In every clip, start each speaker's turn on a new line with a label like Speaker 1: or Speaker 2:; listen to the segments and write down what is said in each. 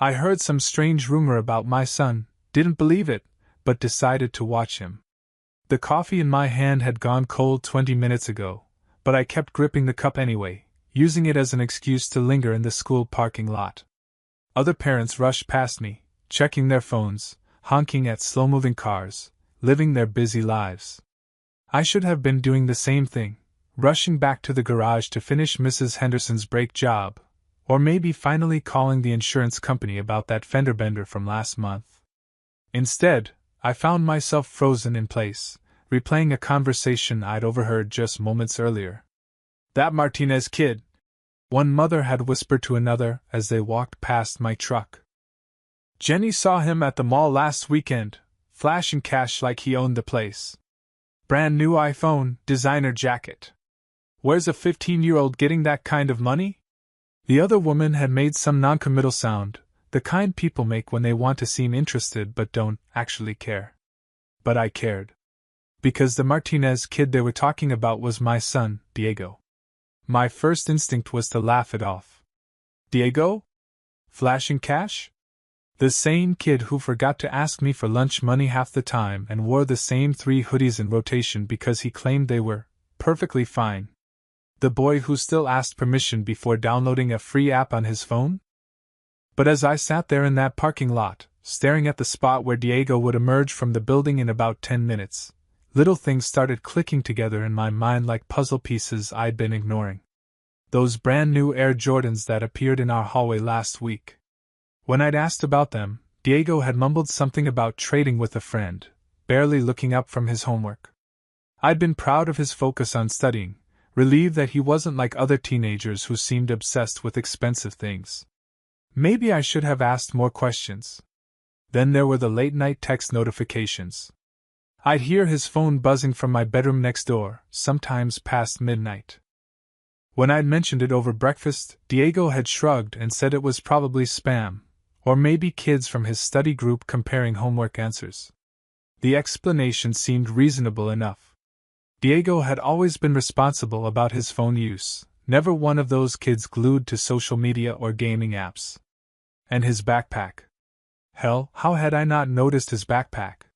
Speaker 1: I heard some strange rumor about my son, didn't believe it, but decided to watch him. The coffee in my hand had gone cold 20 minutes ago, but I kept gripping the cup anyway, using it as an excuse to linger in the school parking lot. Other parents rushed past me, checking their phones, honking at slow-moving cars, living their busy lives. I should have been doing the same thing, rushing back to the garage to finish Mrs. Henderson's brake job, or maybe finally calling the insurance company about that fender bender from last month. Instead, I found myself frozen in place, replaying a conversation I'd overheard just moments earlier. "That Martinez kid," one mother had whispered to another as they walked past my truck. "Jenny saw him at the mall last weekend, flashing cash like he owned the place. Brand new iPhone, designer jacket. Where's a 15-year-old getting that kind of money?" The other woman had made some noncommittal sound, the kind people make when they want to seem interested but don't actually care. But I cared. Because the Martinez kid they were talking about was my son, Diego. My first instinct was to laugh it off. Diego? Flashing cash? The same kid who forgot to ask me for lunch money half the time and wore the same 3 hoodies in rotation because he claimed they were perfectly fine. The boy who still asked permission before downloading a free app on his phone? But as I sat there in that parking lot, staring at the spot where Diego would emerge from the building in about 10 minutes, little things started clicking together in my mind like puzzle pieces I'd been ignoring. Those brand new Air Jordans that appeared in our hallway last week. When I'd asked about them, Diego had mumbled something about trading with a friend, barely looking up from his homework. I'd been proud of his focus on studying, relieved that he wasn't like other teenagers who seemed obsessed with expensive things. Maybe I should have asked more questions. Then there were the late-night text notifications. I'd hear his phone buzzing from my bedroom next door, sometimes past midnight. When I'd mentioned it over breakfast, Diego had shrugged and said it was probably spam, or maybe kids from his study group comparing homework answers. The explanation seemed reasonable enough. Diego had always been responsible about his phone use, never one of those kids glued to social media or gaming apps. And his backpack. Hell, how had I not noticed his backpack?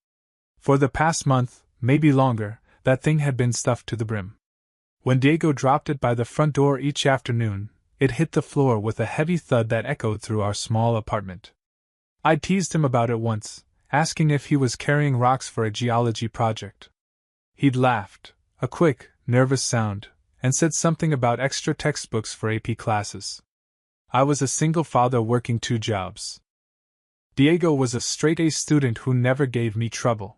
Speaker 1: For the past month, maybe longer, that thing had been stuffed to the brim. When Diego dropped it by the front door each afternoon, it hit the floor with a heavy thud that echoed through our small apartment. I teased him about it once, asking if he was carrying rocks for a geology project. He'd laughed, a quick, nervous sound, and said something about extra textbooks for AP classes. I was a single father working 2 jobs. Diego was a straight-A student who never gave me trouble.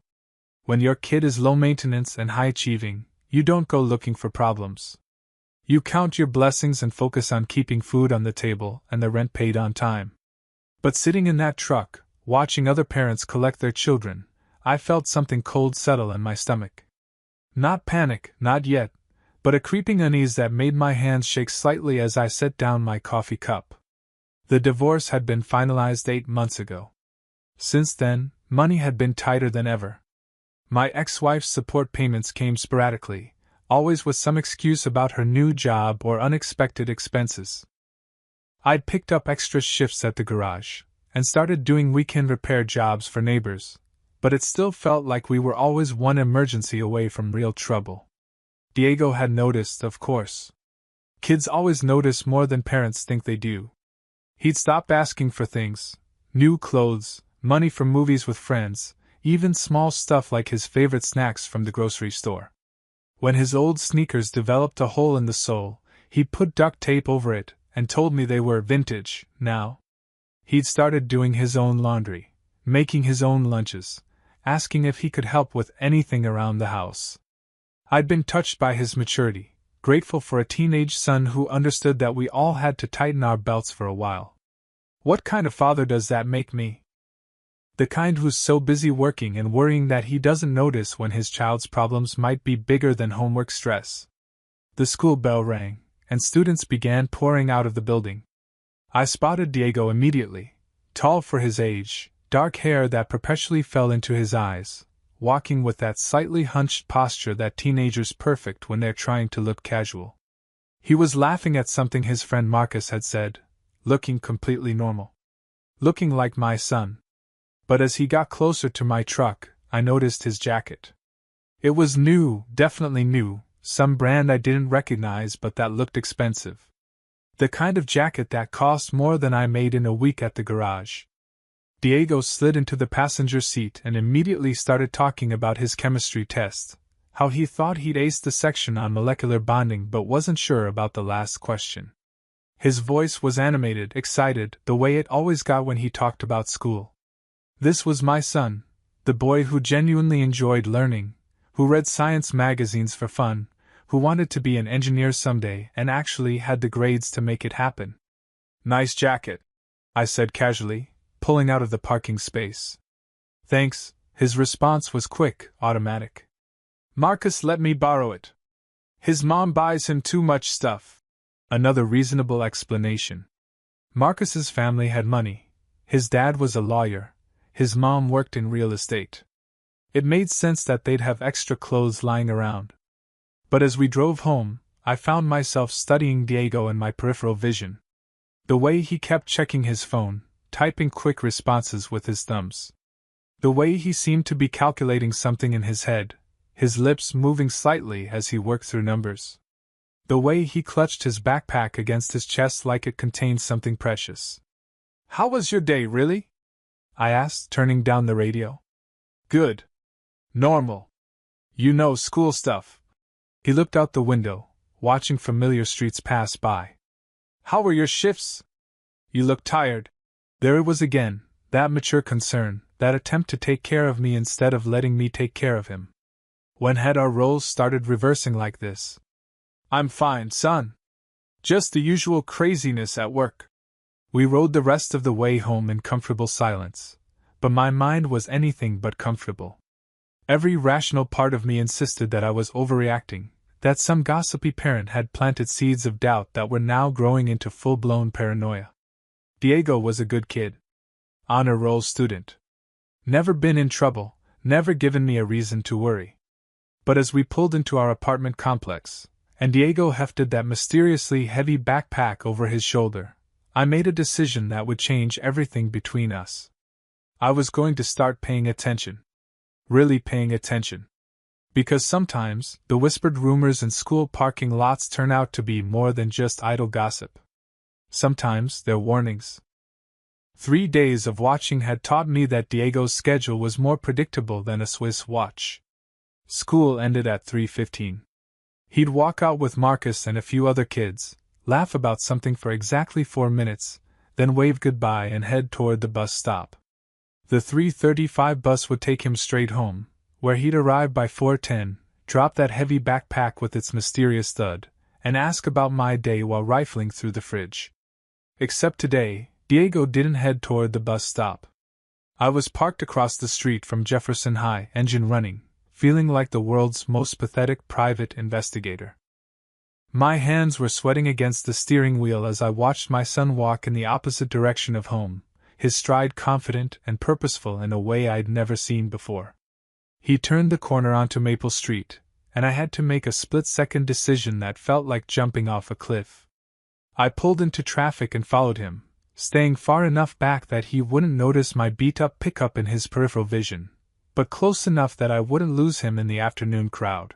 Speaker 1: When your kid is low-maintenance and high-achieving, you don't go looking for problems. You count your blessings and focus on keeping food on the table and the rent paid on time. But sitting in that truck, watching other parents collect their children, I felt something cold settle in my stomach. Not panic, not yet, but a creeping unease that made my hands shake slightly as I set down my coffee cup. The divorce had been finalized 8 months ago. Since then, money had been tighter than ever. My ex-wife's support payments came sporadically, always with some excuse about her new job or unexpected expenses. I'd picked up extra shifts at the garage, and started doing weekend repair jobs for neighbors, but it still felt like we were always one emergency away from real trouble. Diego had noticed, of course. Kids always notice more than parents think they do. He'd stopped asking for things, new clothes, money for movies with friends, even small stuff like his favorite snacks from the grocery store. When his old sneakers developed a hole in the sole, he'd put duct tape over it and told me they were vintage now. He'd started doing his own laundry, making his own lunches, asking if he could help with anything around the house. I'd been touched by his maturity, grateful for a teenage son who understood that we all had to tighten our belts for a while. What kind of father does that make me? The kind who's so busy working and worrying that he doesn't notice when his child's problems might be bigger than homework stress. The school bell rang, and students began pouring out of the building. I spotted Diego immediately, tall for his age, dark hair that perpetually fell into his eyes, walking with that slightly hunched posture that teenagers perfect when they're trying to look casual. He was laughing at something his friend Marcus had said, looking completely normal. looking like my son. But as he got closer to my truck, I noticed his jacket. It was new, definitely new, some brand I didn't recognize but that looked expensive. The kind of jacket that cost more than I made in a week at the garage. Diego slid into the passenger seat and immediately started talking about his chemistry test, how he thought he'd aced the section on molecular bonding but wasn't sure about the last question. His voice was animated, excited, the way it always got when he talked about school. This was my son, the boy who genuinely enjoyed learning, who read science magazines for fun, who wanted to be an engineer someday and actually had the grades to make it happen. "Nice jacket," I said casually, pulling out of the parking space. "Thanks," his response was quick, automatic. "Marcus let me borrow it. His mom buys him too much stuff." Another reasonable explanation. Marcus's family had money. His dad was a lawyer. His mom worked in real estate. It made sense that they'd have extra clothes lying around. But as we drove home, I found myself studying Diego in my peripheral vision. The way he kept checking his phone, typing quick responses with his thumbs. The way he seemed to be calculating something in his head, his lips moving slightly as he worked through numbers. The way he clutched his backpack against his chest like it contained something precious. "How was your day, really?" I asked, turning down the radio. "Good. Normal. You know, school stuff." He looked out the window, watching familiar streets pass by. "How were your shifts? You look tired." There it was again, that mature concern, that attempt to take care of me instead of letting me take care of him. When had our roles started reversing like this? "I'm fine, son. Just the usual craziness at work." We rode the rest of the way home in comfortable silence, but my mind was anything but comfortable. Every rational part of me insisted that I was overreacting, that some gossipy parent had planted seeds of doubt that were now growing into full-blown paranoia. Diego was a good kid. Honor roll student. Never been in trouble, never given me a reason to worry. But as we pulled into our apartment complex, and Diego hefted that mysteriously heavy backpack over his shoulder, I made a decision that would change everything between us. I was going to start paying attention. Really paying attention. Because sometimes, the whispered rumors in school parking lots turn out to be more than just idle gossip. Sometimes they're warnings. 3 days of watching had taught me that Diego's schedule was more predictable than a Swiss watch. School ended at 3:15. He'd walk out with Marcus and a few other kids, laugh about something for exactly 4 minutes, then wave goodbye and head toward the bus stop. The 3:35 bus would take him straight home, where he'd arrive by 4:10, drop that heavy backpack with its mysterious thud, and ask about my day while rifling through the fridge. Except today, Diego didn't head toward the bus stop. I was parked across the street from Jefferson High, engine running, feeling like the world's most pathetic private investigator. My hands were sweating against the steering wheel as I watched my son walk in the opposite direction of home, his stride confident and purposeful in a way I'd never seen before. He turned the corner onto Maple Street, and I had to make a split-second decision that felt like jumping off a cliff. I pulled into traffic and followed him, staying far enough back that he wouldn't notice my beat-up pickup in his peripheral vision, but close enough that I wouldn't lose him in the afternoon crowd.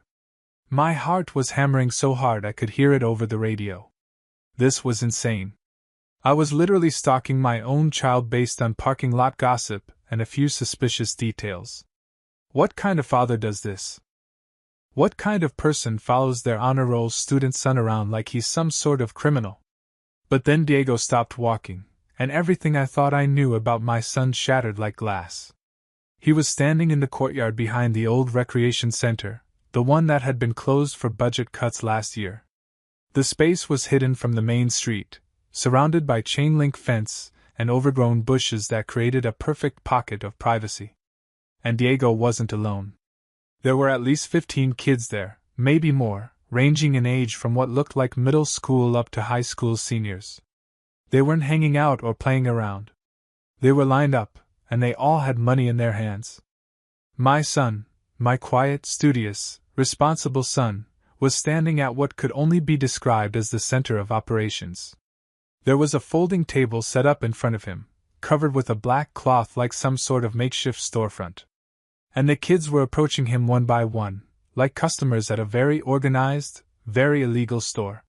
Speaker 1: My heart was hammering so hard I could hear it over the radio. This was insane. I was literally stalking my own child based on parking lot gossip and a few suspicious details. What kind of father does this? What kind of person follows their honor roll student son around like he's some sort of criminal? But then Diego stopped walking, and everything I thought I knew about my son shattered like glass. He was standing in the courtyard behind the old recreation center, the one that had been closed for budget cuts last year. The space was hidden from the main street, surrounded by chain-link fence and overgrown bushes that created a perfect pocket of privacy. And Diego wasn't alone. There were at least 15 kids there, maybe more, ranging in age from what looked like middle school up to high school seniors. They weren't hanging out or playing around. They were lined up, and they all had money in their hands. My son, my quiet, studious, responsible son, was standing at what could only be described as the center of operations. There was a folding table set up in front of him, covered with a black cloth like some sort of makeshift storefront. And the kids were approaching him one by one, like customers at a very organized, very illegal store.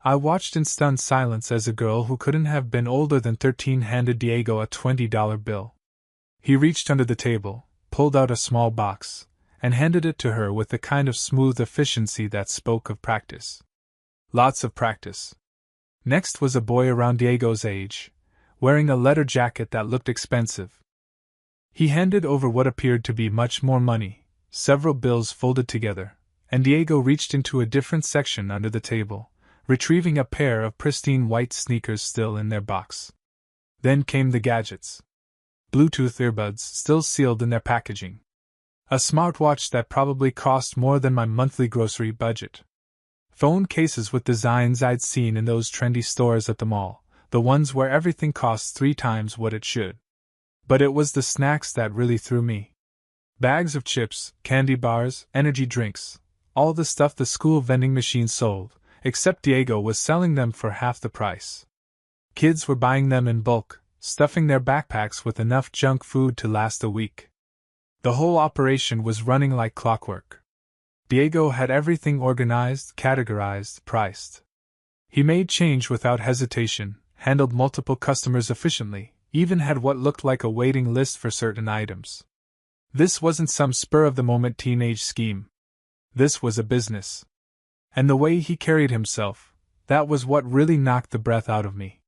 Speaker 1: I watched in stunned silence as a girl who couldn't have been older than 13 handed Diego a $20 bill. He reached under the table, pulled out a small box, and handed it to her with the kind of smooth efficiency that spoke of practice. Lots of practice. Next was a boy around Diego's age, wearing a leather jacket that looked expensive. He handed over what appeared to be much more money, several bills folded together, and Diego reached into a different section under the table, retrieving a pair of pristine white sneakers still in their box. Then came the gadgets. Bluetooth earbuds still sealed in their packaging. A smartwatch that probably cost more than my monthly grocery budget. Phone cases with designs I'd seen in those trendy stores at the mall, the ones where everything costs 3 times what it should. But it was the snacks that really threw me. Bags of chips, candy bars, energy drinks, all the stuff the school vending machine sold, except Diego was selling them for half the price. Kids were buying them in bulk, stuffing their backpacks with enough junk food to last a week. The whole operation was running like clockwork. Diego had everything organized, categorized, priced. He made change without hesitation, handled multiple customers efficiently, even had what looked like a waiting list for certain items. This wasn't some spur-of-the-moment teenage scheme. This was a business. And the way he carried himself, that was what really knocked the breath out of me.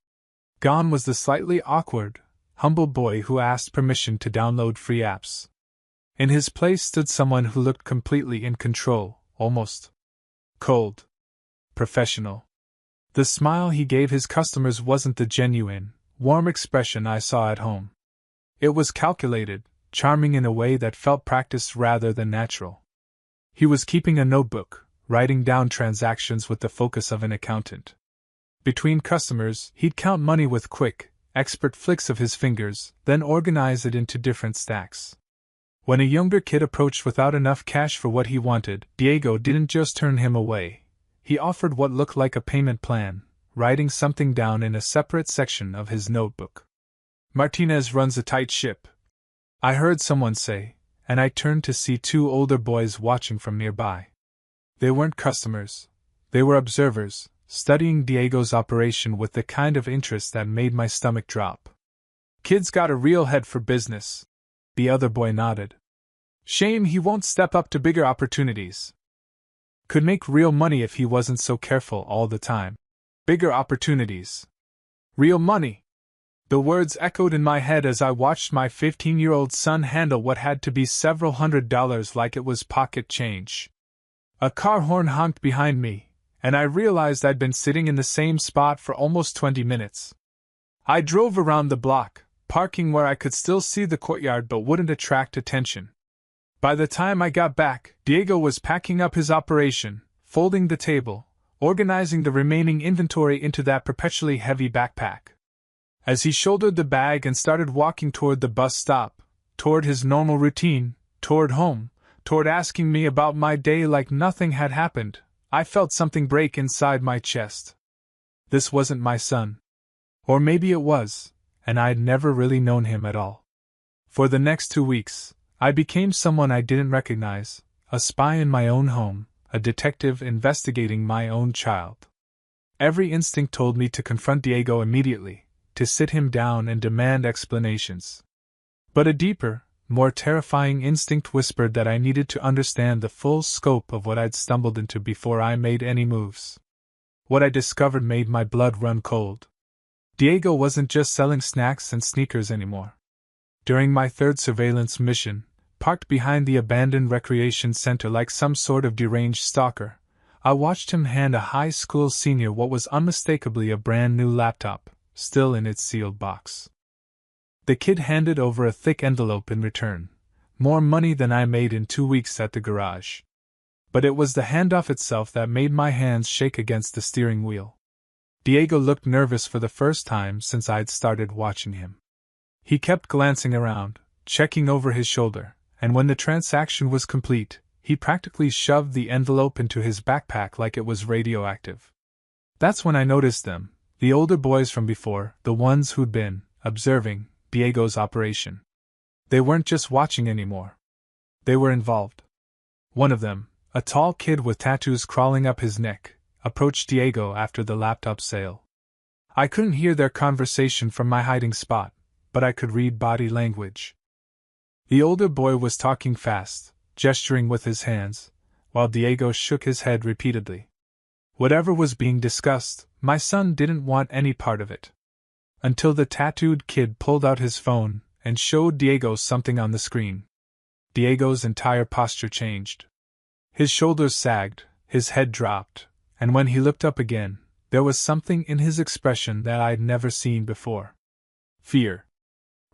Speaker 1: Gone was the slightly awkward, humble boy who asked permission to download free apps. In his place stood someone who looked completely in control, almost cold, professional. The smile he gave his customers wasn't the genuine, warm expression I saw at home. It was calculated, charming in a way that felt practiced rather than natural. He was keeping a notebook, writing down transactions with the focus of an accountant. Between customers, he'd count money with quick, expert flicks of his fingers, then organize it into different stacks. When a younger kid approached without enough cash for what he wanted, Diego didn't just turn him away. He offered what looked like a payment plan, writing something down in a separate section of his notebook. Martinez runs a tight ship, I heard someone say, and I turned to see 2 older boys watching from nearby. They weren't customers. They were observers, studying Diego's operation with the kind of interest that made my stomach drop. Kid's got a real head for business. The other boy nodded. Shame he won't step up to bigger opportunities. Could make real money if he wasn't so careful all the time. Bigger opportunities. Real money. The words echoed in my head as I watched my 15-year-old son handle what had to be several $100s like it was pocket change. A car horn honked behind me, and I realized I'd been sitting in the same spot for almost 20 minutes. I drove around the block, parking where I could still see the courtyard but wouldn't attract attention. By the time I got back, Diego was packing up his operation, folding the table, organizing the remaining inventory into that perpetually heavy backpack. As he shouldered the bag and started walking toward the bus stop, toward his normal routine, toward home, toward asking me about my day like nothing had happened, I felt something break inside my chest. This wasn't my son. Or maybe it was, and I'd never really known him at all. For the next 2 weeks, I became someone I didn't recognize, a spy in my own home, a detective investigating my own child. Every instinct told me to confront Diego immediately, to sit him down and demand explanations. But a deeper, more terrifying instinct whispered that I needed to understand the full scope of what I'd stumbled into before I made any moves. What I discovered made my blood run cold. Diego wasn't just selling snacks and sneakers anymore. During my 3rd surveillance mission, parked behind the abandoned recreation center like some sort of deranged stalker, I watched him hand a high school senior what was unmistakably a brand new laptop, still in its sealed box. The kid handed over a thick envelope in return, more money than I made in 2 weeks at the garage. But it was the handoff itself that made my hands shake against the steering wheel. Diego looked nervous for the first time since I'd started watching him. He kept glancing around, checking over his shoulder, and when the transaction was complete, he practically shoved the envelope into his backpack like it was radioactive. That's when I noticed them. The older boys from before, the ones who'd been observing, Diego's operation. They weren't just watching anymore. They were involved. One of them, a tall kid with tattoos crawling up his neck, approached Diego after the laptop sale. I couldn't hear their conversation from my hiding spot, but I could read body language. The older boy was talking fast, gesturing with his hands, while Diego shook his head repeatedly. Whatever was being discussed, my son didn't want any part of it. Until the tattooed kid pulled out his phone and showed Diego something on the screen. Diego's entire posture changed. His shoulders sagged, his head dropped, and when he looked up again, there was something in his expression that I'd never seen before. Fear.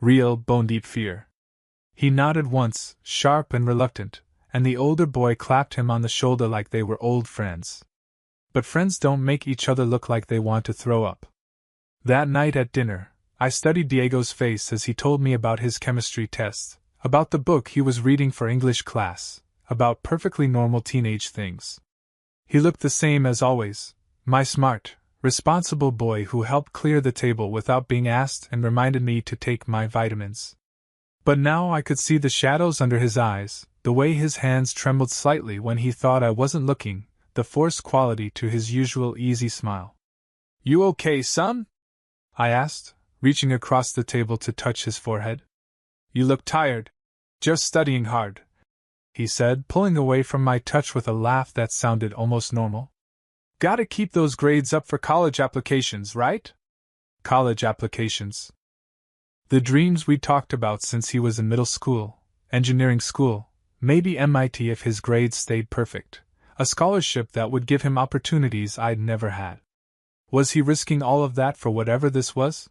Speaker 1: Real, bone-deep fear. He nodded once, sharp and reluctant, and the older boy clapped him on the shoulder like they were old friends. But friends don't make each other look like they want to throw up. That night at dinner, I studied Diego's face as he told me about his chemistry test, about the book he was reading for English class, about perfectly normal teenage things. He looked the same as always, my smart, responsible boy who helped clear the table without being asked and reminded me to take my vitamins. But now I could see the shadows under his eyes, the way his hands trembled slightly when he thought I wasn't looking, the forced quality to his usual easy smile. "You okay, son?" I asked, reaching across the table to touch his forehead. "You look tired. Just studying hard," he said, pulling away from my touch with a laugh that sounded almost normal. "Gotta keep those grades up for college applications, right?" College applications. The dreams we'd talked about since he was in middle school, engineering school, maybe MIT if his grades stayed perfect, a scholarship that would give him opportunities I'd never had. Was he risking all of that for whatever this was?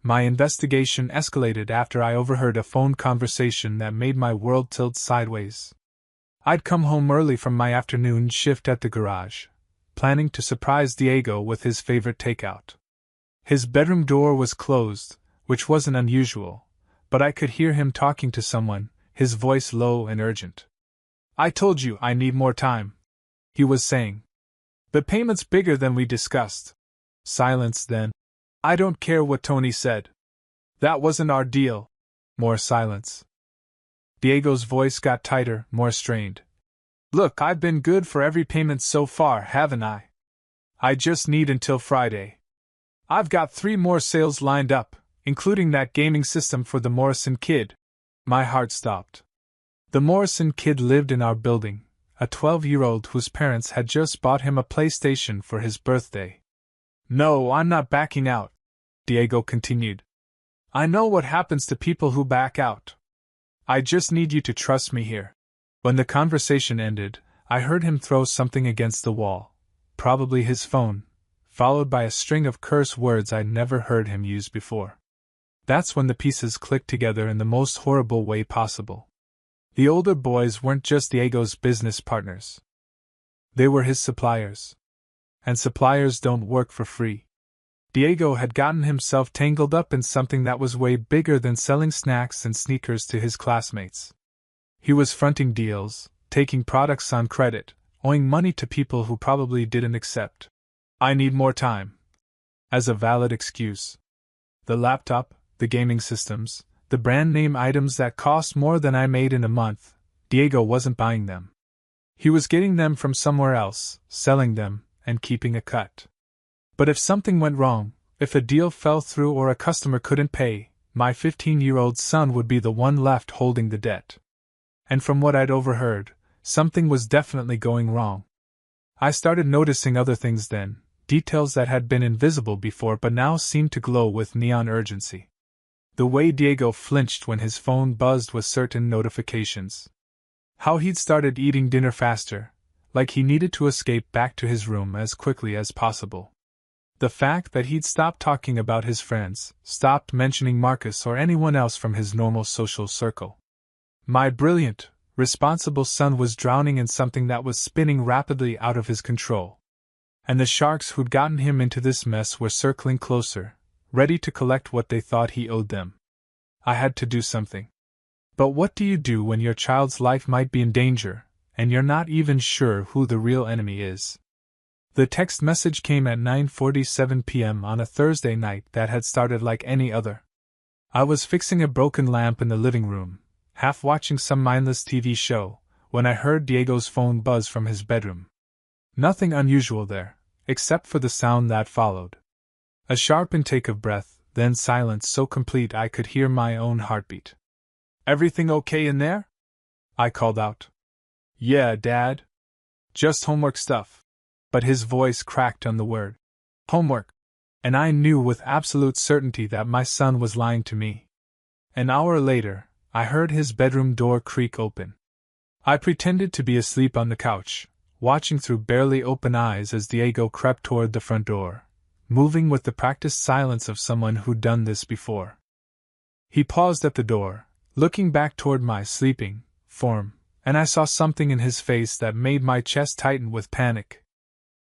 Speaker 1: My investigation escalated after I overheard a phone conversation that made my world tilt sideways. I'd come home early from my afternoon shift at the garage, planning to surprise Diego with his favorite takeout. His bedroom door was closed, which wasn't unusual, but I could hear him talking to someone, his voice low and urgent. "I told you I need more time," he was saying. "The payment's bigger than we discussed." Silence then. "I don't care what Tony said. That wasn't our deal." More silence. Diego's voice got tighter, more strained. "Look, I've been good for every payment so far, haven't I? I just need until Friday. I've got 3 more sales lined up, including that gaming system for the Morrison kid." My heart stopped. The Morrison kid lived in our building, a 12-year-old whose parents had just bought him a PlayStation for his birthday. "No, I'm not backing out," Diego continued. "I know what happens to people who back out. I just need you to trust me here." When the conversation ended, I heard him throw something against the wall, probably his phone, followed by a string of curse words I'd never heard him use before. That's when the pieces clicked together in the most horrible way possible. The older boys weren't just Diego's business partners. They were his suppliers. And suppliers don't work for free. Diego had gotten himself tangled up in something that was way bigger than selling snacks and sneakers to his classmates. He was fronting deals, taking products on credit, owing money to people who probably didn't accept "I need more time" as a valid excuse. The laptop, the gaming systems, the brand name items that cost more than I made in a month, Diego wasn't buying them. He was getting them from somewhere else, selling them, and keeping a cut. But if something went wrong, if a deal fell through or a customer couldn't pay, my 15-year-old son would be the one left holding the debt. And from what I'd overheard, something was definitely going wrong. I started noticing other things then, details that had been invisible before but now seemed to glow with neon urgency. The way Diego flinched when his phone buzzed with certain notifications. How he'd started eating dinner faster, like he needed to escape back to his room as quickly as possible. The fact that he'd stopped talking about his friends, stopped mentioning Marcus or anyone else from his normal social circle. My brilliant, responsible son was drowning in something that was spinning rapidly out of his control. And the sharks who'd gotten him into this mess were circling closer, ready to collect what they thought he owed them. I had to do something. But what do you do when your child's life might be in danger, and you're not even sure who the real enemy is? The text message came at 9:47 p.m. on a Thursday night that had started like any other. I was fixing a broken lamp in the living room, half watching some mindless TV show, when I heard Diego's phone buzz from his bedroom. Nothing unusual there, except for the sound that followed. A sharp intake of breath, then silence so complete I could hear my own heartbeat. "Everything okay in there?" I called out. "Yeah, Dad. Just homework stuff." But his voice cracked on the word homework, and I knew with absolute certainty that my son was lying to me. An hour later, I heard his bedroom door creak open. I pretended to be asleep on the couch, watching through barely open eyes as Diego crept toward the front door, moving with the practiced silence of someone who'd done this before. He paused at the door, looking back toward my sleeping form, and I saw something in his face that made my chest tighten with panic.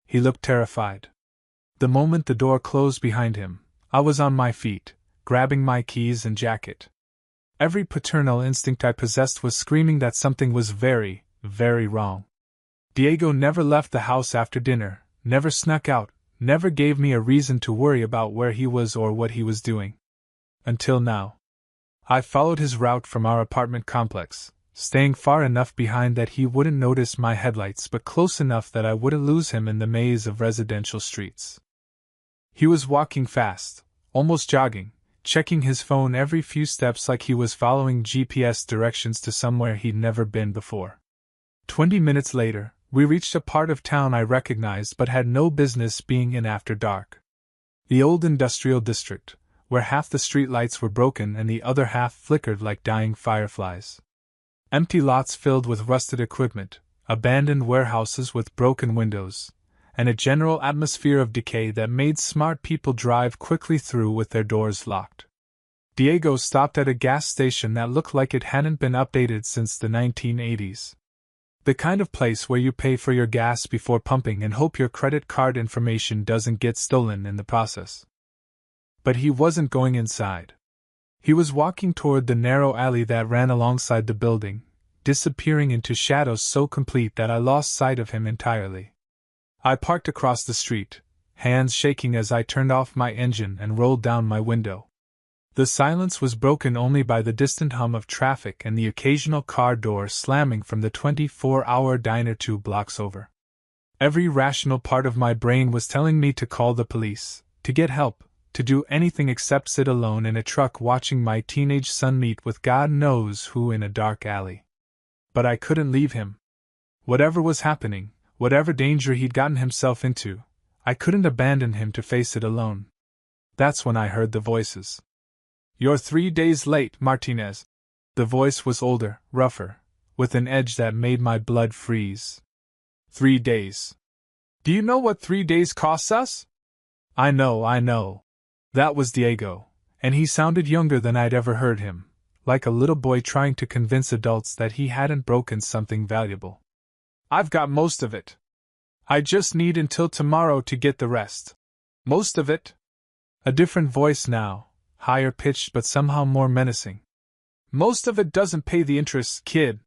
Speaker 1: He looked terrified. The moment the door closed behind him, I was on my feet, grabbing my keys and jacket. Every paternal instinct I possessed was screaming that something was very, very wrong. Diego never left the house after dinner, never snuck out, never gave me a reason to worry about where he was or what he was doing. Until now. I followed his route from our apartment complex, staying far enough behind that he wouldn't notice my headlights but close enough that I wouldn't lose him in the maze of residential streets. He was walking fast, almost jogging, checking his phone every few steps like he was following GPS directions to somewhere he'd never been before. 20 minutes later, we reached a part of town I recognized but had no business being in after dark. The old industrial district, where half the streetlights were broken and the other half flickered like dying fireflies. Empty lots filled with rusted equipment, abandoned warehouses with broken windows, and a general atmosphere of decay that made smart people drive quickly through with their doors locked. Diego stopped at a gas station that looked like it hadn't been updated since the 1980s. The kind of place where you pay for your gas before pumping and hope your credit card information doesn't get stolen in the process. But he wasn't going inside. He was walking toward the narrow alley that ran alongside the building, disappearing into shadows so complete that I lost sight of him entirely. I parked across the street, hands shaking as I turned off my engine and rolled down my window. The silence was broken only by the distant hum of traffic and the occasional car door slamming from the 24-hour diner 2 blocks over. Every rational part of my brain was telling me to call the police, to get help, to do anything except sit alone in a truck watching my teenage son meet with God knows who in a dark alley. But I couldn't leave him. Whatever was happening, whatever danger he'd gotten himself into, I couldn't abandon him to face it alone. That's when I heard the voices. "You're 3 days late, Martinez." The voice was older, rougher, with an edge that made my blood freeze. 3 days. "Do you know what 3 days costs us?" I know. That was Diego, and he sounded younger than I'd ever heard him, like a little boy trying to convince adults that he hadn't broken something valuable. "I've got most of it. I just need until tomorrow to get the rest." "Most of it?" A different voice now, higher pitched but somehow more menacing. "Most of it doesn't pay the interest, kid.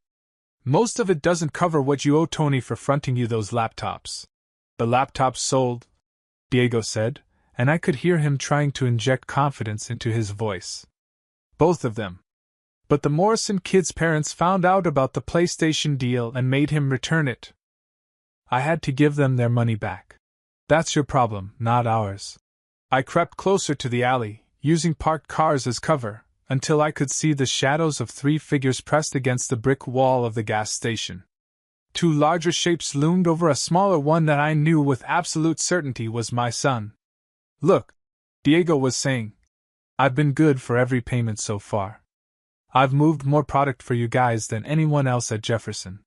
Speaker 1: Most of it doesn't cover what you owe Tony for fronting you those laptops." "The laptops sold," Diego said, and I could hear him trying to inject confidence into his voice. "Both of them. But the Morrison kid's parents found out about the PlayStation deal and made him return it. I had to give them their money back. That's your problem, not ours." I crept closer to the alley, using parked cars as cover, until I could see the shadows of 3 figures pressed against the brick wall of the gas station. 2 larger shapes loomed over a smaller one that I knew with absolute certainty was my son. "Look," Diego was saying. "I've been good for every payment so far. I've moved more product for you guys than anyone else at Jefferson.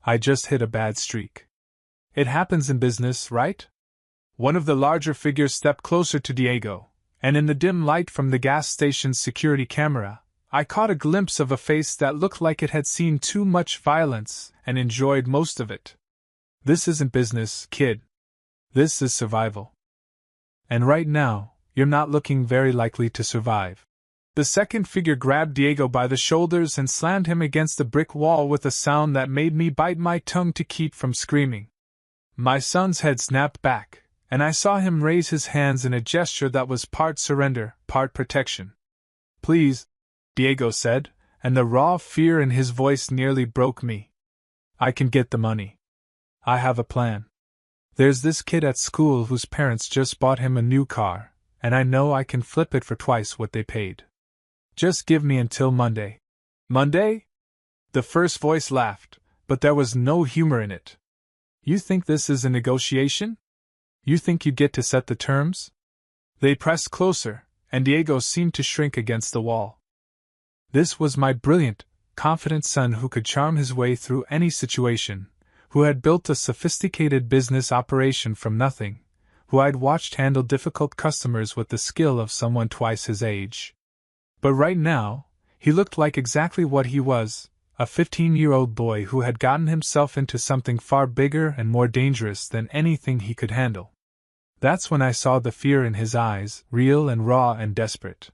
Speaker 1: I just hit a bad streak. It happens in business, right?" One of the larger figures stepped closer to Diego, and in the dim light from the gas station's security camera, I caught a glimpse of a face that looked like it had seen too much violence and enjoyed most of it. "This isn't business, kid. This is survival. And right now, you're not looking very likely to survive." The second figure grabbed Diego by the shoulders and slammed him against the brick wall with a sound that made me bite my tongue to keep from screaming. My son's head snapped back, and I saw him raise his hands in a gesture that was part surrender, part protection. Please, Diego said, and the raw fear in his voice nearly broke me. I can get the money. I have a plan. There's this kid at school whose parents just bought him a new car, and I know I can flip it for twice what they paid. Just give me until Monday. Monday? The first voice laughed, but there was no humor in it. You think this is a negotiation? You think you get to set the terms? They pressed closer, and Diego seemed to shrink against the wall. This was my brilliant, confident son who could charm his way through any situation, who had built a sophisticated business operation from nothing, who I'd watched handle difficult customers with the skill of someone twice his age. But right now, he looked like exactly what he was, a 15-year-old boy who had gotten himself into something far bigger and more dangerous than anything he could handle. That's when I saw the fear in his eyes, real and raw and desperate.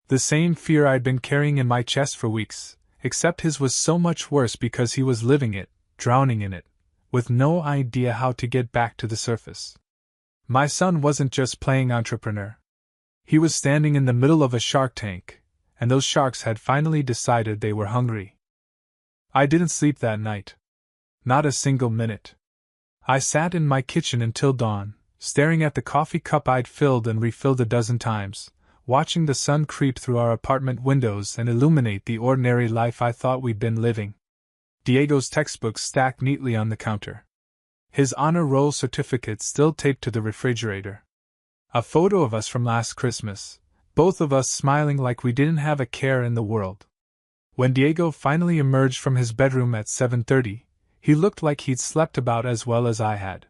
Speaker 1: The same fear I'd been carrying in my chest for weeks, except his was so much worse because he was living it, drowning in it, with no idea how to get back to the surface. My son wasn't just playing entrepreneur. He was standing in the middle of a shark tank, and those sharks had finally decided they were hungry. I didn't sleep that night. Not a single minute. I sat in my kitchen until dawn, staring at the coffee cup I'd filled and refilled a dozen times, watching the sun creep through our apartment windows and illuminate the ordinary life I thought we'd been living. Diego's textbooks stacked neatly on the counter. His honor roll certificate still taped to the refrigerator. A photo of us from last Christmas, both of us smiling like we didn't have a care in the world. When Diego finally emerged from his bedroom at 7:30, he looked like he'd slept about as well as I had.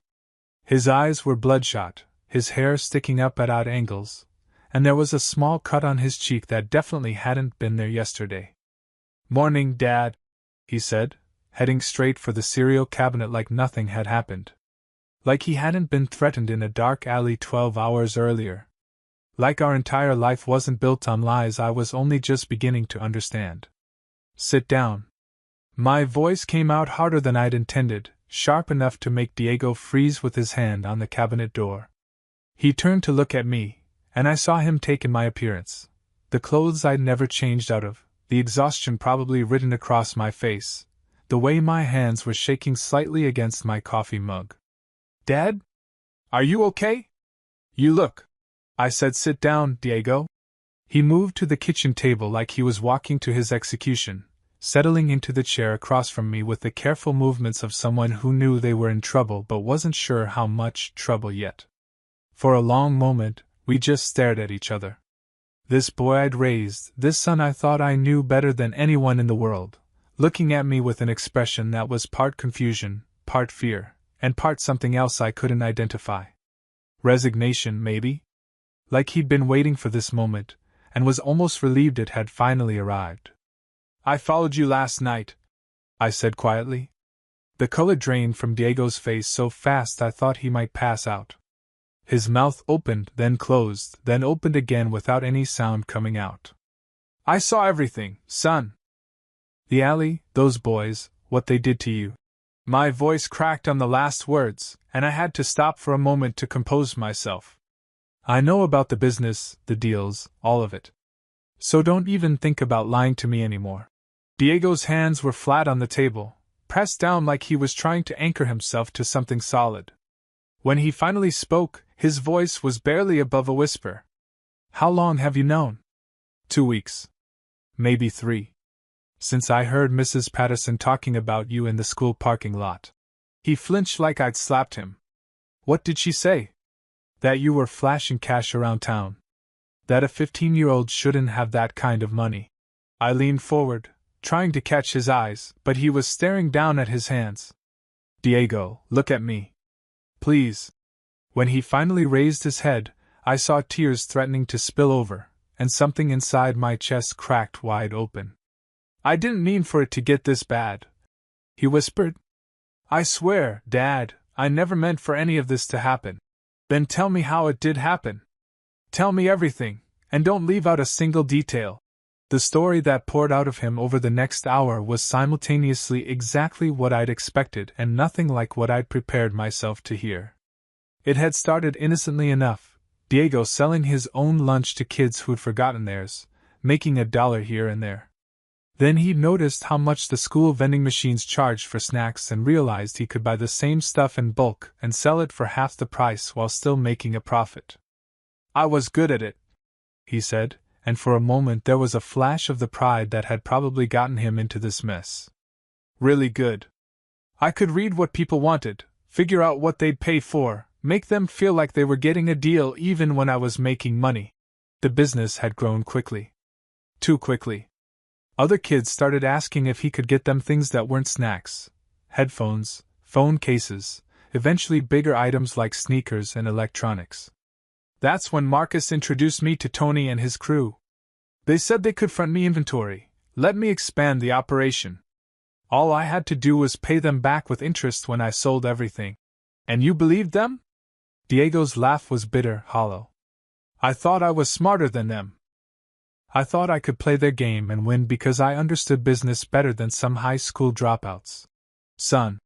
Speaker 1: His eyes were bloodshot, his hair sticking up at odd angles, and there was a small cut on his cheek that definitely hadn't been there yesterday. "Morning, Dad," he said, heading straight for the cereal cabinet like nothing had happened. Like he hadn't been threatened in a dark alley 12 hours earlier. Like our entire life wasn't built on lies I was only just beginning to understand. "Sit down." My voice came out harder than I'd intended, sharp enough to make Diego freeze with his hand on the cabinet door. He turned to look at me, and I saw him take in my appearance, the clothes I'd never changed out of, the exhaustion probably written across my face, the way my hands were shaking slightly against my coffee mug. "Dad? Are you okay? You look." I said, "Sit down, Diego." He moved to the kitchen table like he was walking to his execution, settling into the chair across from me with the careful movements of someone who knew they were in trouble but wasn't sure how much trouble yet. For a long moment, we just stared at each other. This boy I'd raised, this son I thought I knew better than anyone in the world, looking at me with an expression that was part confusion, part fear, and part something else I couldn't identify. Resignation, maybe? Like he'd been waiting for this moment, and was almost relieved it had finally arrived. "I followed you last night," I said quietly. The color drained from Diego's face so fast I thought he might pass out. His mouth opened, then closed, then opened again without any sound coming out. "I saw everything, son. The alley, those boys, what they did to you." My voice cracked on the last words, and I had to stop for a moment to compose myself. "I know about the business, the deals, all of it. So don't even think about lying to me anymore." Diego's hands were flat on the table, pressed down like he was trying to anchor himself to something solid. When he finally spoke, his voice was barely above a whisper. "How long have you known?" 2 weeks. Maybe 3. Since I heard Mrs. Patterson talking about you in the school parking lot." He flinched like I'd slapped him. "What did she say?" "That you were flashing cash around town. That a 15-year-old shouldn't have that kind of money." I leaned forward, trying to catch his eyes, but he was staring down at his hands. "Diego, look at me. Please." When he finally raised his head, I saw tears threatening to spill over, and something inside my chest cracked wide open. "I didn't mean for it to get this bad," he whispered. "I swear, Dad, I never meant for any of this to happen." "Then tell me how it did happen. Tell me everything, and don't leave out a single detail." The story that poured out of him over the next hour was simultaneously exactly what I'd expected and nothing like what I'd prepared myself to hear. It had started innocently enough, Diego selling his own lunch to kids who'd forgotten theirs, making $1 here and there. Then he noticed how much the school vending machines charged for snacks and realized he could buy the same stuff in bulk and sell it for half the price while still making a profit. I was good at it, he said, and for a moment there was a flash of the pride that had probably gotten him into this mess. Really good. I could read what people wanted, figure out what they'd pay for, make them feel like they were getting a deal even when I was making money. The business had grown quickly. Too quickly. Other kids started asking if he could get them things that weren't snacks, headphones, phone cases, eventually bigger items like sneakers and electronics. That's when Marcus introduced me to Tony and his crew. They said they could front me inventory, let me expand the operation. All I had to do was pay them back with interest when I sold everything. And you believed them? Diego's laugh was bitter, hollow. I thought I was smarter than them. I thought I could play their game and win because I understood business better than some high school dropouts. Son,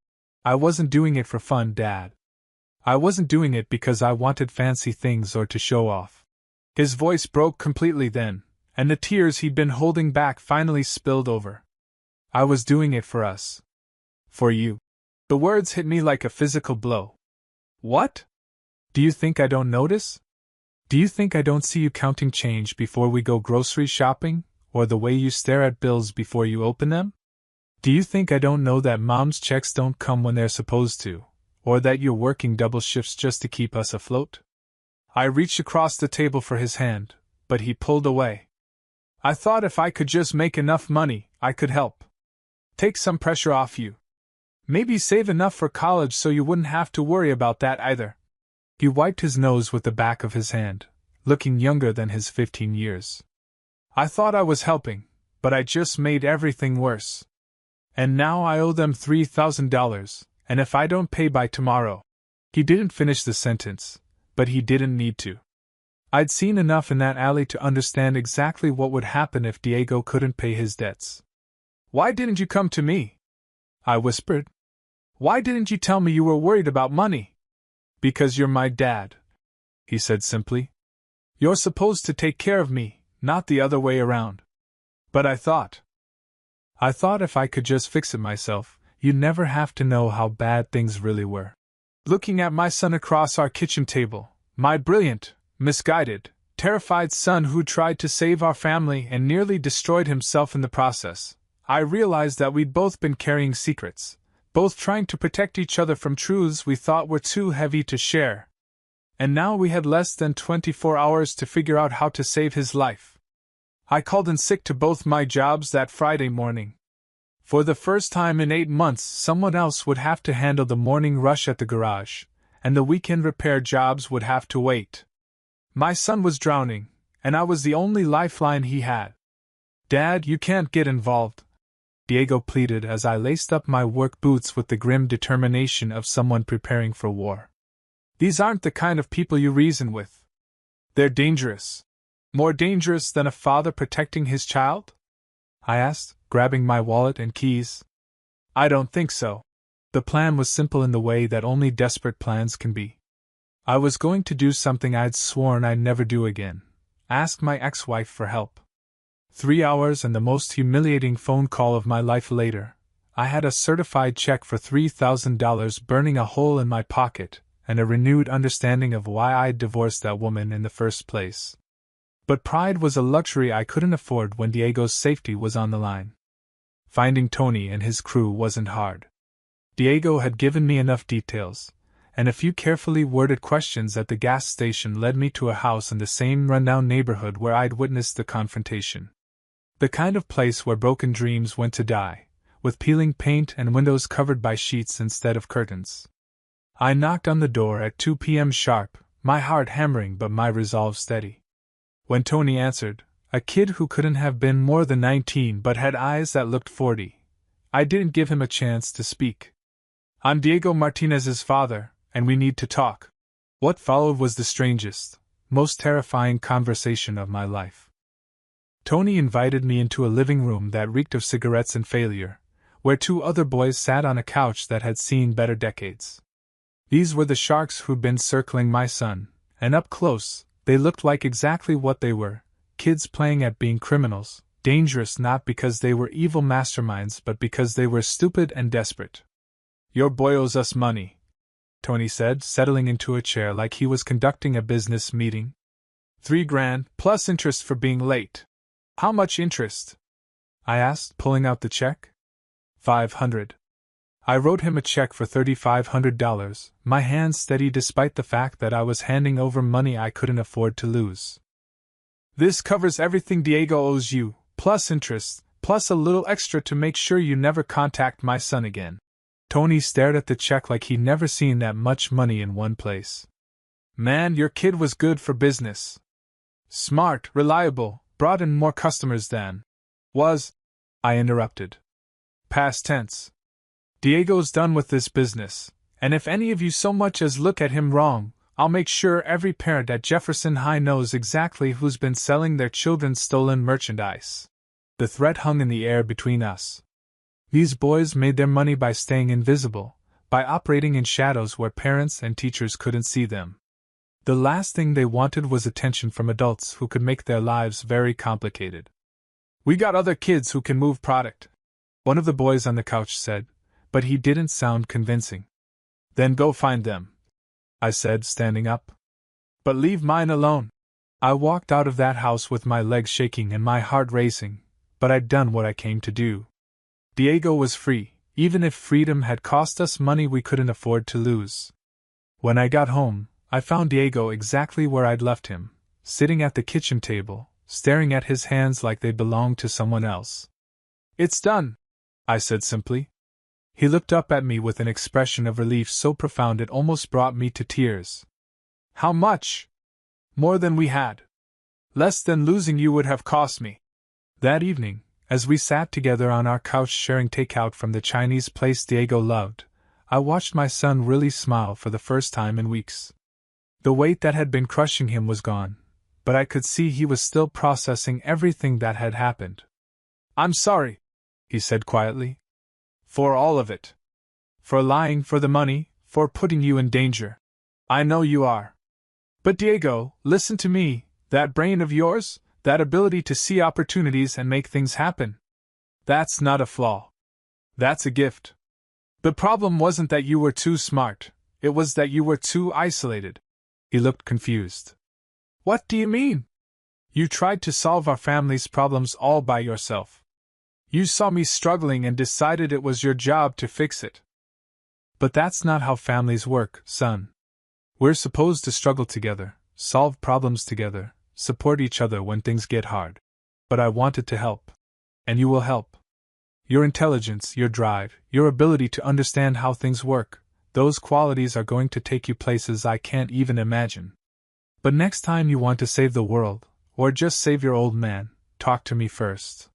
Speaker 1: I wasn't doing it for fun, Dad. I wasn't doing it because I wanted fancy things or to show off. His voice broke completely then, and the tears he'd been holding back finally spilled over. I was doing it for us. For you. The words hit me like a physical blow. What? Do you think I don't notice? Do you think I don't see you counting change before we go grocery shopping, or the way you stare at bills before you open them? Do you think I don't know that Mom's checks don't come when they're supposed to, or that you're working double shifts just to keep us afloat? I reached across the table for his hand, but he pulled away. I thought if I could just make enough money, I could help. Take some pressure off you. Maybe save enough for college so you wouldn't have to worry about that either. He wiped his nose with the back of his hand, looking younger than his 15 years. I thought I was helping, but I just made everything worse. And now I owe them $3,000, and if I don't pay by tomorrow... He didn't finish the sentence, but he didn't need to. I'd seen enough in that alley to understand exactly what would happen if Diego couldn't pay his debts. Why didn't you come to me? I whispered. Why didn't you tell me you were worried about money? Because you're my dad, he said simply. You're supposed to take care of me, not the other way around. But I thought if I could just fix it myself, you'd never have to know how bad things really were. Looking at my son across our kitchen table, my brilliant, misguided, terrified son who tried to save our family and nearly destroyed himself in the process, I realized that we'd both been carrying secrets, both trying to protect each other from truths we thought were too heavy to share. And now we had less than 24 hours to figure out how to save his life. I called in sick to both my jobs that Friday morning. For the first time in 8 months, someone else would have to handle the morning rush at the garage, and the weekend repair jobs would have to wait. My son was drowning, and I was the only lifeline he had. Dad, you can't get involved, Diego pleaded as I laced up my work boots with the grim determination of someone preparing for war. These aren't the kind of people you reason with. They're dangerous. More dangerous than a father protecting his child? I asked, grabbing my wallet and keys. I don't think so. The plan was simple in the way that only desperate plans can be. I was going to do something I'd sworn I'd never do again. Ask my ex-wife for help. 3 hours and the most humiliating phone call of my life later, I had a certified check for $3,000 burning a hole in my pocket, and a renewed understanding of why I'd divorced that woman in the first place. But pride was a luxury I couldn't afford when Diego's safety was on the line. Finding Tony and his crew wasn't hard. Diego had given me enough details, and a few carefully worded questions at the gas station led me to a house in the same rundown neighborhood where I'd witnessed the confrontation. The kind of place where broken dreams went to die, with peeling paint and windows covered by sheets instead of curtains. I knocked on the door at 2 p.m. sharp, my heart hammering but my resolve steady. When Tony answered, a kid who couldn't have been more than 19 but had eyes that looked 40, I didn't give him a chance to speak. I'm Diego Martinez's father, and we need to talk. What followed was the strangest, most terrifying conversation of my life. Tony invited me into a living room that reeked of cigarettes and failure, where 2 other boys sat on a couch that had seen better decades. These were the sharks who'd been circling my son, and up close, they looked like exactly what they were, kids playing at being criminals, dangerous not because they were evil masterminds but because they were stupid and desperate. "Your boy owes us money," Tony said, settling into a chair like he was conducting a business meeting. $3,000, plus interest for being late." "How much interest?" I asked, pulling out the check. $500. I wrote him a check for $3,500, my hand steady despite the fact that I was handing over money I couldn't afford to lose. "This covers everything Diego owes you, plus interest, plus a little extra to make sure you never contact my son again." Tony stared at the check like he'd never seen that much money in one place. "Man, your kid was good for business. Smart, reliable, brought in more customers than was," I interrupted. "Past tense. Diego's done with this business, and if any of you so much as look at him wrong, I'll make sure every parent at Jefferson High knows exactly who's been selling their children stolen merchandise." The threat hung in the air between us. These boys made their money by staying invisible, by operating in shadows where parents and teachers couldn't see them. The last thing they wanted was attention from adults who could make their lives very complicated. "We got other kids who can move product," one of the boys on the couch said, but he didn't sound convincing. "Then go find them," I said, standing up. "But leave mine alone." I walked out of that house with my legs shaking and my heart racing, but I'd done what I came to do. Diego was free, even if freedom had cost us money we couldn't afford to lose. When I got home, I found Diego exactly where I'd left him, sitting at the kitchen table, staring at his hands like they belonged to someone else. "It's done," I said simply. He looked up at me with an expression of relief so profound it almost brought me to tears. "How much?" "More than we had. Less than losing you would have cost me." That evening, as we sat together on our couch sharing takeout from the Chinese place Diego loved, I watched my son really smile for the first time in weeks. The weight that had been crushing him was gone, but I could see he was still processing everything that had happened. "I'm sorry," he said quietly. "For all of it. For lying for the money, for putting you in danger. I know you are. But Diego, listen to me, that brain of yours, that ability to see opportunities and make things happen. That's not a flaw. That's a gift. The problem wasn't that you were too smart, it was that you were too isolated." He looked confused. "What do you mean?" "You tried to solve our family's problems all by yourself. You saw me struggling and decided it was your job to fix it." "But that's not how families work, son. We're supposed to struggle together, solve problems together, support each other when things get hard." "But I wanted to help. And you will help. Your intelligence, your drive, your ability to understand how things work, those qualities are going to take you places I can't even imagine. But next time you want to save the world, or just save your old man, talk to me first.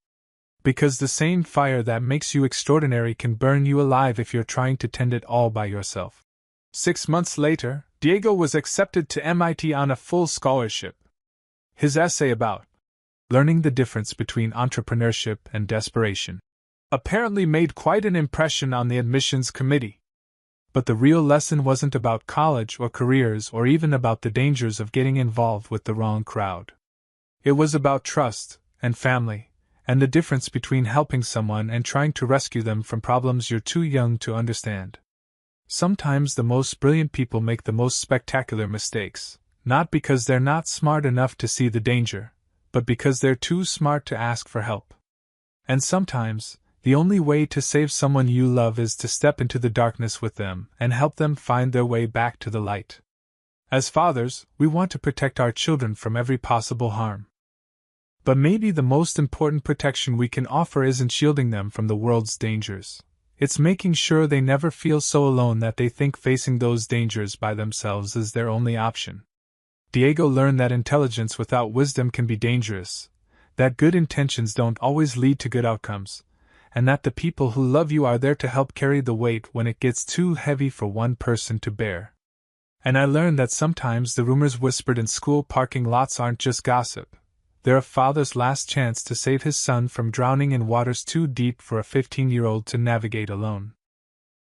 Speaker 1: Because the same fire that makes you extraordinary can burn you alive if you're trying to tend it all by yourself." 6 months later, Diego was accepted to MIT on a full scholarship. His essay about learning the difference between entrepreneurship and desperation apparently made quite an impression on the admissions committee. But the real lesson wasn't about college or careers or even about the dangers of getting involved with the wrong crowd. It was about trust and family, and the difference between helping someone and trying to rescue them from problems you're too young to understand. Sometimes the most brilliant people make the most spectacular mistakes, not because they're not smart enough to see the danger, but because they're too smart to ask for help. And sometimes, the only way to save someone you love is to step into the darkness with them and help them find their way back to the light. As fathers, we want to protect our children from every possible harm. But maybe the most important protection we can offer isn't shielding them from the world's dangers. It's making sure they never feel so alone that they think facing those dangers by themselves is their only option. Diego learned that intelligence without wisdom can be dangerous, that good intentions don't always lead to good outcomes, and that the people who love you are there to help carry the weight when it gets too heavy for one person to bear. And I learned that sometimes the rumors whispered in school parking lots aren't just gossip. They're a father's last chance to save his son from drowning in waters too deep for a 15-year-old to navigate alone.